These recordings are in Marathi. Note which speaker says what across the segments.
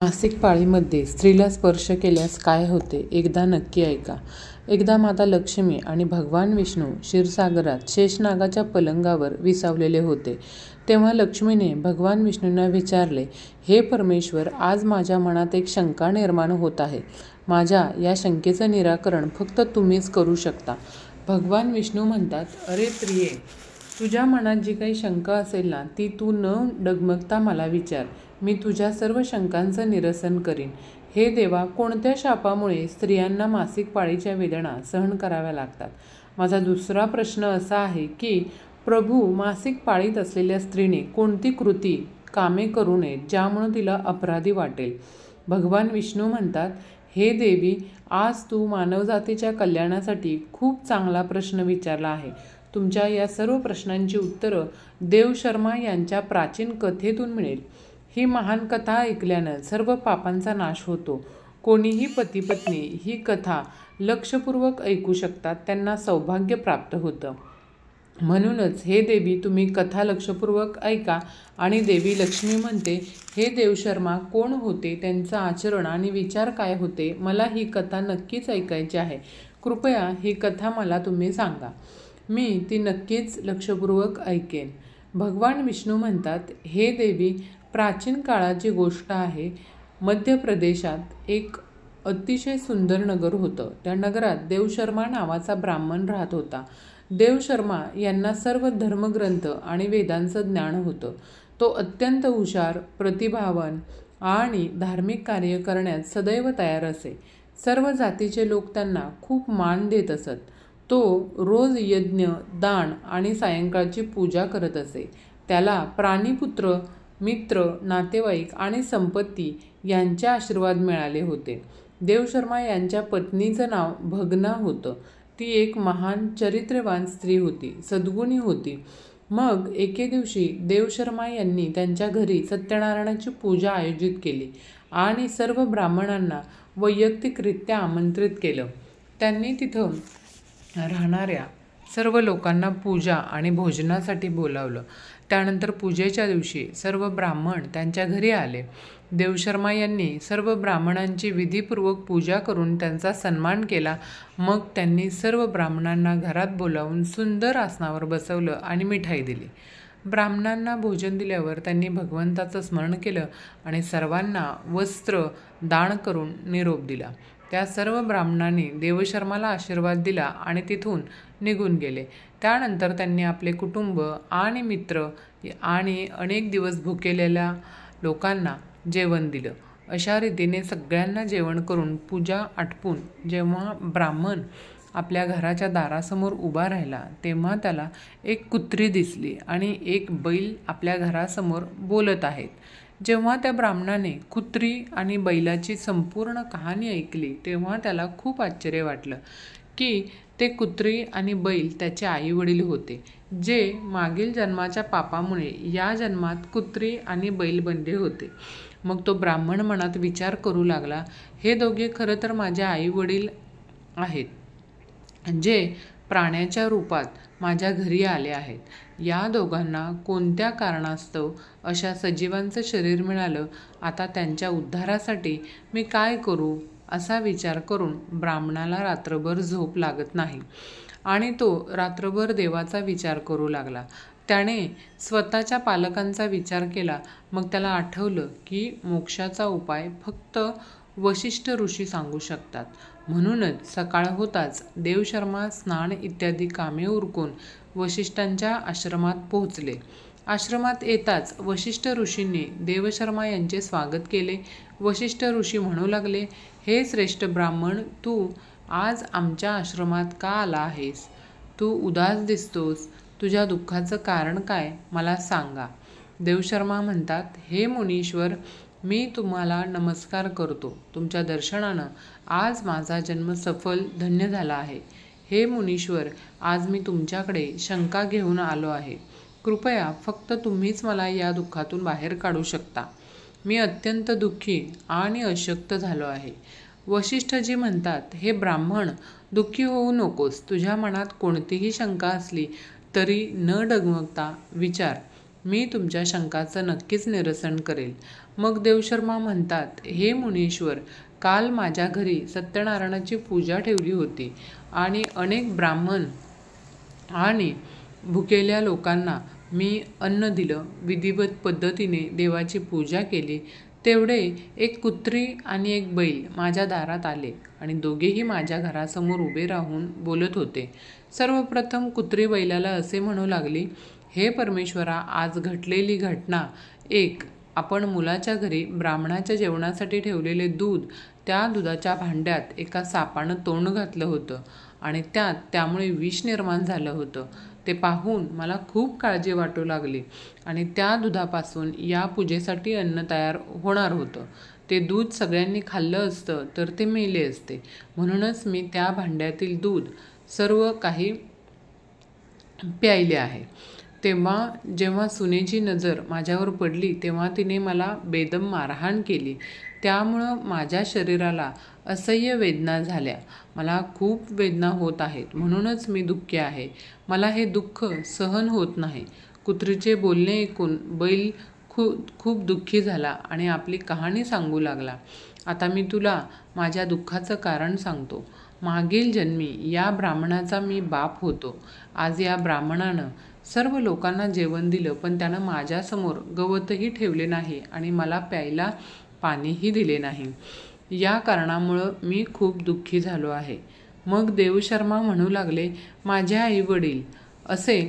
Speaker 1: मासिक पाळीमध्ये स्त्रीला स्पर्श केल्यास काय होते एकदा नक्की ऐका. एकदा माता लक्ष्मी आणि भगवान विष्णू क्षीरसागरात शेषनागाच्या पलंगावर विसावलेले होते. तेव्हा लक्ष्मीने भगवान विष्णूंना विचारले, हे परमेश्वर, आज माझ्या मनात एक शंका निर्माण होत आहे. माझ्या या शंकेचं निराकरण फक्त तुम्हीच करू शकता. भगवान विष्णू म्हणतात, अरे प्रिये, तुझ्या मनात जी काही शंका असेल ना, ती तू न डगमगता मला विचार. मी तुझ्या सर्व शंकांचं निरसन करीन. हे देवा, कोणत्या शापामुळे स्त्रियांना मासिक पाळीच्या वेदना सहन कराव्या लागतात? माझा दुसरा प्रश्न असा आहे की प्रभू, मासिक पाळीत असलेल्या स्त्रीने कोणती कृती, कामे करू नयेत ज्यामुळे तिला अपराधी वाटेल? भगवान विष्णू म्हणतात, हे देवी, आज तू मानवजातीच्या कल्याणासाठी खूप चांगला प्रश्न विचारला आहे. तुमच्या या सर्व प्रश्नांची उत्तरं देवशर्मा यांच्या प्राचीन कथेतून मिळेल. ही महान कथा ऐकल्यानं सर्व पापांचा नाश होतो. कोणीही पती-पत्नी ही कथा लक्षपूर्वक ऐकू शकतात, त्यांना सौभाग्य प्राप्त होतं. म्हणूनच हे देवी, तुम्ही कथा लक्षपूर्वक ऐका. आणि देवी लक्ष्मी म्हणते, हे देवशर्मा कोण होते, त्यांचं आचरण आणि विचार काय होते? मला ही कथा नक्कीच ऐकायची आहे. कृपया ही कथा मला तुम्ही सांगा. मी ती नक्कीच लक्षपूर्वक ऐकेन. भगवान विष्णू म्हणतात, हे देवी, प्राचीन काळाची गोष्ट आहे. मध्य प्रदेशात एक अतिशय सुंदर नगर होतं. त्या नगरात देवशर्मा नावाचा ब्राह्मण राहत होता. देवशर्मा यांना सर्व धर्मग्रंथ आणि वेदांचं ज्ञान होतं. तो अत्यंत हुशार, प्रतिभावान आणि धार्मिक कार्य करण्यात सदैव तयार असे. सर्व जातीचे लोक त्यांना खूप मान देत असत. तो रोज यज्ञ, दान आणि सायंकाळची पूजा करत असे. त्याला प्राणीपुत्र, मित्र, नातेवाईक आणि संपत्ती यांचे आशीर्वाद मिळाले होते. देवशर्मा यांच्या पत्नीचं नाव भगना होतं. ती एक महान चरित्रवान स्त्री होती, सद्गुणी होती. मग एके दिवशी देवशर्मा यांनी त्यांच्या घरी सत्यनारायणाची पूजा आयोजित केली आणि सर्व ब्राह्मणांना वैयक्तिकरित्या आमंत्रित केलं. त्यांनी तिथं राहणाऱ्या सर्व लोकांना पूजा आणि भोजनासाठी बोलावलं. त्यानंतर पूजेच्या दिवशी सर्व ब्राह्मण त्यांच्या घरी आले. देवशर्मा यांनी सर्व ब्राह्मणांची विधीपूर्वक पूजा करून त्यांचा सन्मान केला. मग त्यांनी सर्व ब्राह्मणांना घरात बोलावून सुंदर आसनावर बसवलं आणि मिठाई दिली. ब्राह्मणांना भोजन दिल्यावर त्यांनी भगवंताचं स्मरण केलं आणि सर्वांना वस्त्र दान करून निरोप दिला. त्या सर्व ब्राह्मणांनी देवशर्माला आशीर्वाद दिला आणि तिथून निघून गेले. त्यानंतर त्यांनी आपले कुटुंब आणि मित्र आणि अनेक दिवस भुकेलेल्या लोकांना जेवण दिलं. अशा रीतीने सगळ्यांना जेवण करून पूजा आटपून जेव्हा ब्राह्मण आपल्या घराच्या दारासमोर उभा राहिला, तेव्हा त्याला एक कुत्री दिसली आणि एक बैल आपल्या घरासमोर बोलत आहेत. जेव्हा त्या ब्राह्मणाने कुत्री आणि बैलाची संपूर्ण कहाणी ऐकली, तेव्हा त्याला खूप आश्चर्य वाटलं की ते कुत्री आणि बैल त्याचे आई-वडील होते, जे मागील जन्माच्या पापामुळे या जन्मात कुत्री आणि बैल बनले होते. मग तो ब्राह्मण मनात विचार करू लागला, हे दोघे खरं तर माझे आई-वडील आहेत, जे प्राण्याच्या रूपात माझ्या घरी आले आहेत. या दोघांना कोणत्या कारणास्तव अशा सजीवांचं शरीर मिळालं? आता त्यांच्या उद्धारासाठी मी काय करू? असा विचार करून ब्राह्मणाला रात्रभर झोप लागत नाही आणि तो रात्रभर देवाचा विचार करू लागला. त्याने स्वतःच्या पालकांचा विचार केला. मग त्याला आठवलं की मोक्षाचा उपाय फक्त वशिष्ठ ऋषी सांगू शकतात. म्हणूनच सकाळ होताच देवशर्मा स्नान इत्यादी कामे उरकून वशिष्ठांच्या आश्रमात पोहोचले. आश्रमात येताच वशिष्ठ ऋषींनी देवशर्मा यांचे स्वागत केले. वशिष्ठ ऋषी म्हणू लागले, हे श्रेष्ठ ब्राह्मण, तू आज आमच्या आश्रमात का आला आहेस? तू उदास दिसतोस. तुझ्या दुःखाचं कारण काय, मला सांगा. देवशर्मा म्हणतात, हे मुनीश्वर, मी तुम्हाला नमस्कार करतो. तुमच्या दर्शनानं आज माझा जन्म सफल धन्य झाला आहे. हे मुनीश्वर, आज मी तुमच्याकडे शंका घेऊन आलो आहे. कृपया फक्त तुम्हीच मला या दुःखातून बाहेर काढू शकता. मी अत्यंत दुःखी आणि अशक्त झालो आहे. वशिष्ठजी म्हणतात, हे ब्राह्मण, दुःखी होऊ नकोस. तुझ्या मनात कोणतीही शंका असली तरी न डगमगता विचार. मी तुमच्या शंकाचं नक्कीच निरसन करेल. मग देवशर्मा म्हणतात, हे मुनीश्वर, काल माझ्या घरी सत्यनारायणाची पूजा ठेवली होती आणि अनेक ब्राह्मण आणि भुकेल्या लोकांना मी अन्न दिलं. विधिवत पद्धतीने देवाची पूजा केली. तेवढे एक कुत्री आणि एक बैल माझ्या दारात आले आणि दोघेही माझ्या घरासमोर उभे राहून बोलत होते. सर्वप्रथम कुत्री बैलाला असे म्हणू लागली, हे परमेश्वरा, आज घडलेली घटना एक. आपण मुलाच्या घरी ब्राह्मणाच्या जेवणासाठी ठेवलेले दूध, त्या दुधाच्या भांड्यात एका सापानं तोंड घातलं होतं आणि त्यामुळे विष निर्माण झालं होतं. ते पाहून मला खूप काळजी वाटू लागली आणि त्या दुधापासून या पूजेसाठी अन्न तयार होणार होतं. ते दूध सगळ्यांनी खाल्लं असतं तर ते मेले असते. म्हणूनच मी त्या भांड्यातील दूध सर्व काही प्यायले आहे. जेव्हा सुनेची नजर माझ्यावर पडली तेव्हा तिने मला बेदम मारहाण केली. त्यामुळं माझ्या शरीराला असह्य वेदना झाल्या. मला खूप वेदना होत आहेत, म्हणूनच मी दुःखी आहे. मला हे दुःख सहन होत नाही. कुत्रीचे बोलणे ऐकून बैल खूप दुःखी झाला आणि आपली कहाणी सांगू लागला. आता मी तुला माझ्या दुःखाचं कारण सांगतो. मागील जन्मी या ब्राह्मणाचा मी बाप होतो. आज या ब्राह्मणानं सर्व लोकांना जेवण दिलं, पण त्यानं माझ्यासमोर गवतही ठेवले नाही आणि मला प्यायला पाणीही दिले नाही. या कारणामुळं मी खूप दुःखी झालो आहे. मग देवशर्मा म्हणू लागले, माझे आई वडील असे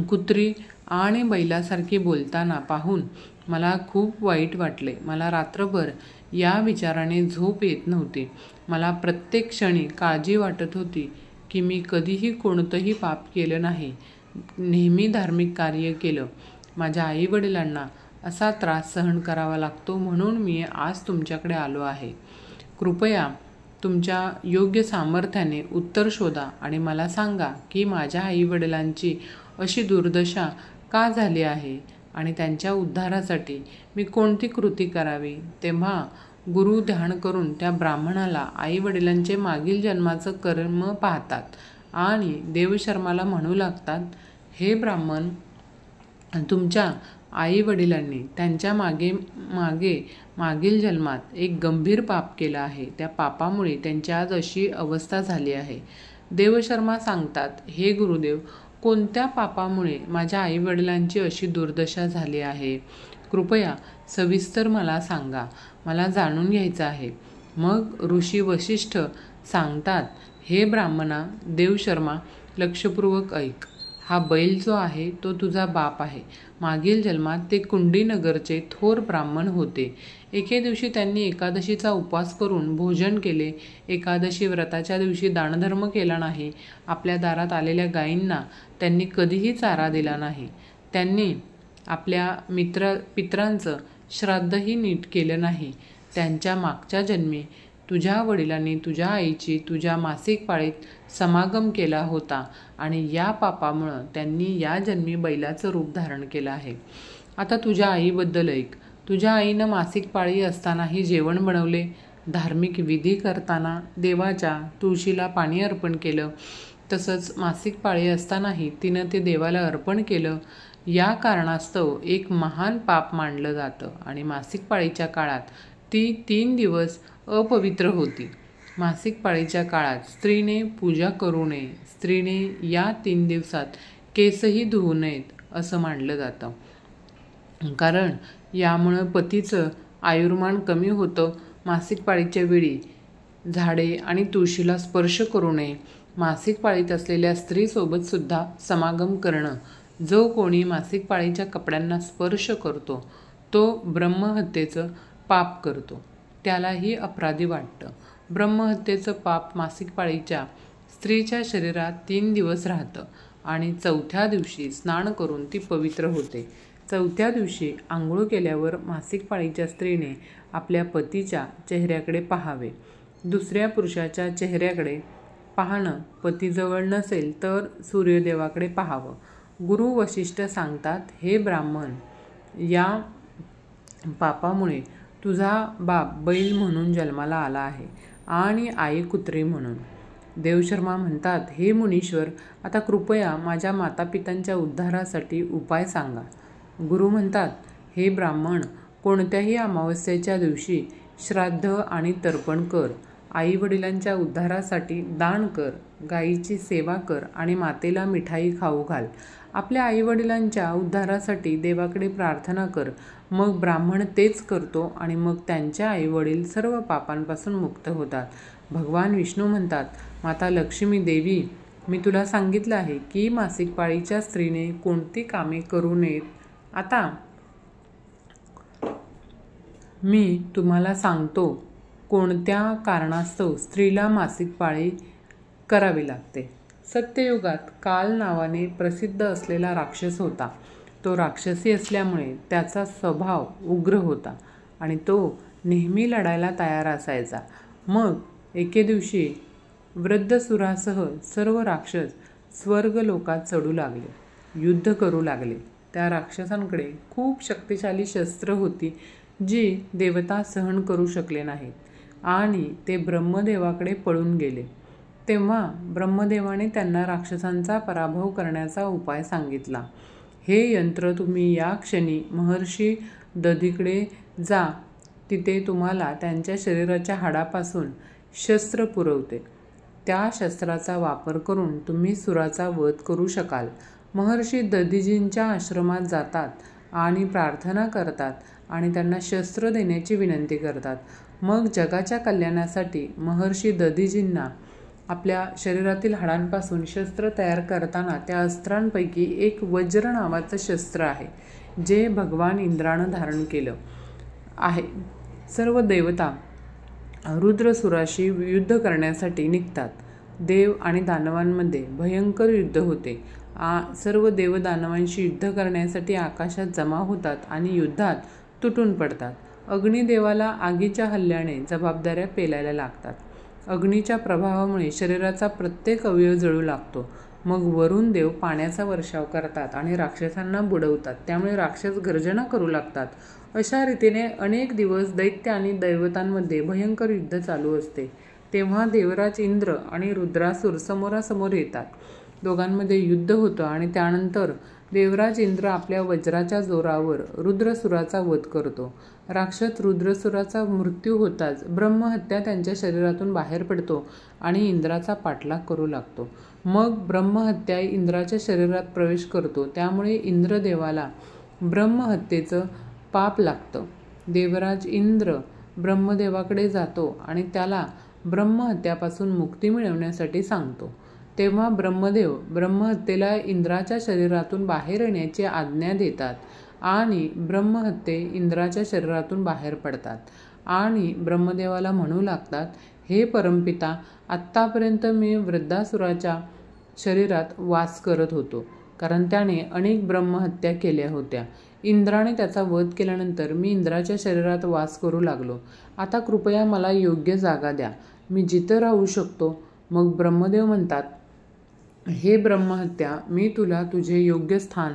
Speaker 1: कुत्री आणि बैलासारखी बोलताना पाहून मला खूप वाईट वाटले. मला रात्रभर या विचाराने झोप येत नव्हती. मला प्रत्येक क्षणी काळजी वाटत होती की मी कधीही कोणतंही पाप केलं नाही, नेहमी धार्मिक कार्य केलं. माझ्या आईवडिलांना असा त्रास सहन करावा लागतो, म्हणून मी आज तुमच्याकडे आलो आहे. कृपया तुमच्या योग्य सामर्थ्याने उत्तर शोधा आणि मला सांगा की माझ्या आईवडिलांची अशी दुर्दशा का झाली आहे आणि त्यांच्या उद्धारासाठी मी कोणती कृती करावी. तेव्हा गुरु ध्यान करून त्या ब्राह्मणाला आईवडिलांचे मागील जन्माचं कर्म पाहतात आणि देवशर्माला म्हणू लागतात, हे ब्राह्मण, तुमच्या आईवडिलांनी त्यांच्या मागील जन्मात एक गंभीर पाप केलं आहे. त्या पापामुळे त्यांची आज अशी अवस्था झाली आहे. देवशर्मा सांगतात, हे गुरुदेव, कोणत्या पापामुळे माझ्या आईवडिलांची अशी दुर्दशा झाली आहे? कृपया सविस्तर मला सांगा. मला जाणून घ्यायचं आहे. मग ऋषी वशिष्ठ सांगतात, हे ब्राह्मणा, देवशर्मा, लक्षपूर्वक ऐक. हा बैल जो आहे तो तुझा बाप आहे. मागील जन्मात ते कुंडीनगरचे थोर ब्राह्मण होते. एके दिवशी त्यांनी एकादशीचा उपवास करून भोजन केले. एकादशी व्रताच्या दिवशी दानधर्म केला नाही. आपल्या दारात आलेल्या गायींना त्यांनी कधीही चारा दिला नाही. त्यांनी आपल्या पित्रांचं श्राद्धही नीट केलं नाही. त्यांच्या मागच्या जन्मी तुझ्या वडिलांनी तुझ्या आईची तुझ्या मासिक पाळीत समागम केला होता आणि या पापामुळं त्यांनी या जन्मी बैलाचं रूप धारण केलं आहे. आता तुझ्या आईबद्दल ऐक. तुझ्या आईनं मासिक पाळी असतानाही जेवण बनवले. धार्मिक विधी करताना देवाच्या तुळशीला पाणी अर्पण केलं. तसंच मासिक पाळी असतानाही तिनं ते देवाला अर्पण केलं. या कारणास्तव एक महान पाप मानलं जातं आणि मासिक पाळीच्या काळात ती 3 दिवस अपवित्र होती. मासिक पाळीच्या काळात स्त्रीने पूजा करू नये. स्त्रीने या 3 दिवसात केसही धुवू नयेत असं मानलं जातं. कारण यामुळं पतीचं आयुर्मान कमी होतं. मासिक पाळीच्या वेळी झाडे आणि तुळशीला स्पर्श करू नये. मासिक पाळीत असलेल्या स्त्रीसोबत सुद्धा समागम करणं. जो कोणी मासिक पाळीच्या कपड्यांना स्पर्श करतो तो ब्रह्महत्येचं पाप करतो. त्यालाही अपराधी वाटतं. ब्रह्महत्येचं पाप मासिक पाळीच्या स्त्रीच्या शरीरात 3 दिवस राहतं आणि 4थ्या दिवशी स्नान करून ती पवित्र होते. 4थ्या दिवशी आंघोळ केल्यावर मासिक पाळीच्या स्त्रीने आपल्या पतीच्या चेहऱ्याकडे पाहावे. दुसऱ्या पुरुषाच्या चेहऱ्याकडे पाहणं पतीजवळ नसेल तर सूर्यदेवाकडे पाहावं. गुरु वशिष्ठ सांगतात, हे ब्राह्मण, या पापामुळे तुझा बाप बैल म्हणून जन्माला आला आहे आणि आई कुत्री म्हणून. देवशर्मा म्हणतात, हे मुनीश्वर, आता कृपया माझ्या मातापित्यांच्या उद्धारासाठी उपाय सांगा. गुरु म्हणतात, हे ब्राह्मण, कोणत्याही अमावस्येच्या दिवशी श्राद्ध आणि तर्पण कर. आई वडिलांच्या उद्धारासाठी दान कर, गायीची सेवा कर आणि मातेला मिठाई खाऊ घाल. आपल्या आईवडिलांच्या उद्धारासाठी देवाकडे प्रार्थना कर. मग ब्राह्मण तेच करतो आणि मग त्यांचे आईवडील सर्व पापांपासून मुक्त होतात. भगवान विष्णू म्हणतात, माता लक्ष्मी देवी, मी तुला सांगितलं आहे की मासिक पाळीच्या स्त्रीने कोणती कामे करू नयेत. आता मी तुम्हाला सांगतो कोणत्या कारणास्तव स्त्रीला मासिक पाळी करावी लागते. सत्ययुगात काल नावाने प्रसिद्ध असलेला राक्षस होता. तो राक्षसी असल्यामुळे त्याचा स्वभाव उग्र होता आणि तो नेहमी लढायला तयार असायचा. मग एके दिवशी वृद्धसुरासह सर्व राक्षस स्वर्गलोकात चढू लागले, युद्ध करू लागले. त्या राक्षसांकडे खूप शक्तिशाली शस्त्र होती जी देवता सहन करू शकले नाहीत आणि ते ब्रह्मदेवाकडे पळून गेले. तेव्हा ब्रह्मदेवाने त्यांना राक्षसांचा पराभव करण्याचा उपाय सांगितला. हे यंत्र तुम्ही या क्षणी महर्षी दधीकडे जा. तिथे तुम्हाला त्यांच्या शरीराच्या हाडापासून शस्त्र पुरवते. त्या शस्त्राचा वापर करून तुम्ही सुराचा वध करू शकाल. महर्षी दधीजींच्या आश्रमात जातात आणि प्रार्थना करतात आणि त्यांना शस्त्र देण्याची विनंती करतात. मग जगाच्या कल्याणासाठी महर्षी दधीजींना आपल्या शरीरातील हाडांपासून शस्त्र तयार करताना त्या अस्त्रांपैकी एक वज्र नावाचं शस्त्र आहे, जे भगवान इंद्रानं धारण केलं आहे. सर्व देवता रुद्रसुराशी युद्ध करण्यासाठी निघतात. देव आणि दानवांमध्ये भयंकर युद्ध होते. सर्व देवदानवांशी युद्ध करण्यासाठी आकाशात जमा होतात आणि युद्धात तुटून पडतात. अग्निदेवाला आगीच्या हल्ल्याने जबाबदाऱ्या पेलायला लागतात. अग्नीच्या प्रभावामुळे शरीराचा प्रत्येक अवयव जळू लागतो. मग वरुण देव पाण्याचा वर्षाव करतात आणि राक्षसांना बुडवतात. त्यामुळे राक्षस गर्जना करू लागतात. अशा रीतीने अनेक दिवस दैत्य आणि दैवतांमध्ये भयंकर युद्ध चालू असते. तेव्हा देवराज इंद्र आणि रुद्रासूर समोरासमोर येतात. दोघांमध्ये युद्ध होतं आणि त्यानंतर देवराज इंद्र आपल्या वज्राच्या जोरावर रुद्रसुराचा वध करतो. राक्षस रुद्रसुराचा मृत्यू होताच ब्रह्महत्या त्यांच्या शरीरातून बाहेर पडतो आणि इंद्राचा पाठलाग करू लागतो. मग ब्रह्महत्या इंद्राच्या शरीरात प्रवेश करतो. त्यामुळे इंद्रदेवाला ब्रह्महत्येचं पाप लागतं. देवराज इंद्र ब्रह्मदेवाकडे जातो आणि त्याला ब्रह्महत्यापासून मुक्ती मिळवण्यासाठी सांगतो. तेव्हा ब्रह्मदेव ब्रह्महत्येला इंद्राच्या शरीरातून बाहेर येण्याची आज्ञा देतात आणि ब्रह्महत्ये इंद्राच्या शरीरातून बाहेर पडतात आणि ब्रह्मदेवाला म्हणू लागतात, हे परमपिता, आत्तापर्यंत मी वृद्धासुराच्या शरीरात वास करत होतो, कारण त्याने अनेक ब्रह्महत्या केल्या होत्या. इंद्राने त्याचा वध केल्यानंतर मी इंद्राच्या शरीरात वास करू लागलो. आता कृपया मला योग्य जागा द्या, मी जिथं राहू शकतो. मग ब्रह्मदेव म्हणतात, हे ब्रह्महत्या, मी तुला तुझे योग्य स्थान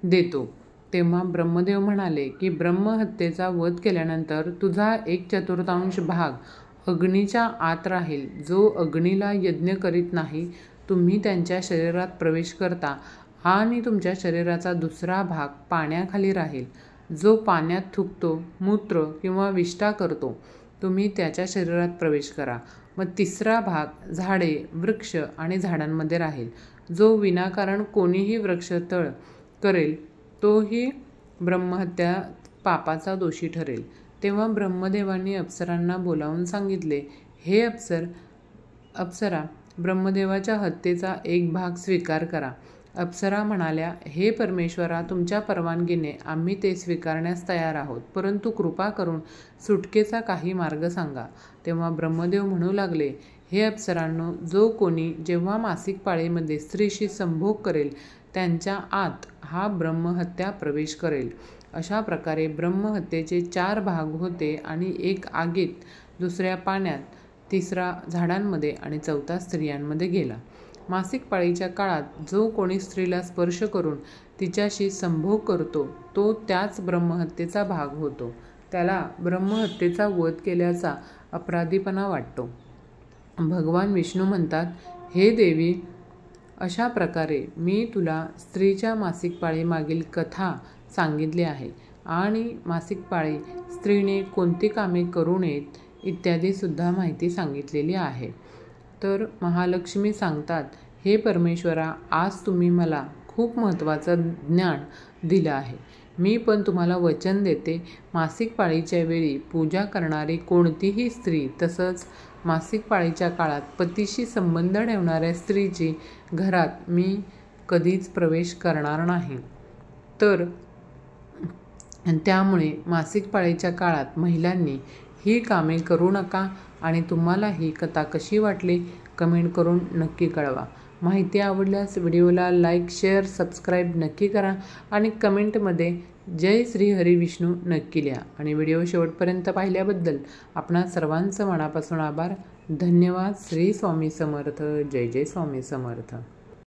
Speaker 1: देतो. तेव्हा ब्रह्मदेव म्हणाले की ब्रह्महत्येचा वध केल्यानंतर तुझा 1/4 भाग अग्नीच्या आत राहील. जो अग्नीला यज्ञ करीत नाही, तुम्ही त्यांच्या शरीरात प्रवेश करता आणि तुमच्या शरीराचा दुसरा भाग पाण्याखाली राहील. जो पाण्यात थुंकतो, मूत्र किंवा विष्ठा करतो, तुम्ही त्याच्या शरीरात प्रवेश करा. मग तिसरा भाग झाडे, वृक्ष आणि झाडांमध्ये राहील. जो विनाकारण कोणीही वृक्षतळ करेल तोही ब्रह्महत्या पापाचा दोषी ठरेल. तेव्हा ब्रह्मदेवांनी अप्सरांना बोलावून सांगितले, हे अप्सरा, ब्रह्मदेवाच्या हत्येचा एक भाग स्वीकार करा. अप्सरा म्हणाल्या, हे परमेश्वरा, तुमच्या परवानगीने आम्ही ते स्वीकारण्यास तयार आहोत, परंतु कृपा करून सुटकेचा काही मार्ग सांगा. तेव्हा ब्रह्मदेव म्हणू लागले, हे अप्सरांनो, जो कोणी जेव्हा मासिक पाळीमध्ये स्त्रीशी संभोग करेल त्यांच्या आत हा ब्रह्महत्या प्रवेश करेल. अशा प्रकारे ब्रह्महत्येचे 4 भाग होते आणि एक आगीत, दुसऱ्या पाण्यात, तिसरा झाडांमध्ये आणि चौथा स्त्रियांमध्ये गेला. मासिक पाळीच्या काळात जो कोणी स्त्रीला स्पर्श करून तिच्याशी संभोग करतो तो त्याच ब्रह्महत्येचा भाग होतो. त्याला ब्रह्महत्येचा वध केल्याचा अपराधीपणा वाटतो. भगवान विष्णू म्हणतात, हे देवी, अशा प्रकारे मी तुला स्त्रीच्या मासिक पाळीमागील कथा सांगितली आहे आणि मासिक पाळी स्त्रीने कोणती कामे करू नयेत इत्यादीसुद्धा माहिती सांगितलेली आहे. तर महालक्ष्मी सांगतात, हे परमेश्वरा, आज तुम्ही मला खूप महत्त्वाचं ज्ञान दिलं आहे. मी पण तुम्हाला वचन देते, मासिक पाळीच्या वेळी पूजा करणारी कोणतीही स्त्री, तसंच मासिक पाळीच्या काळात पतीशी संबंध ठेवणाऱ्या स्त्रीची घरात मी कधीच प्रवेश करणार नाही. तर त्यामुळे मासिक पाळीच्या काळात महिलांनी ही कामे करू नका. आणि तुम्हाला ही कथा कशी वाटली कमेंट करून नक्की कळवा. माहिती आवडल्यास व्हिडिओला लाईक, शेअर, सबस्क्राईब नक्की करा आणि कमेंटमध्ये जय श्री हरी विष्णू नक्की लिहा. आणि व्हिडिओ शेवटपर्यंत पाहिल्याबद्दल आपणा सर्वांचं मनापासून आभार. धन्यवाद. श्री स्वामी समर्थ. जय जय स्वामी समर्थ.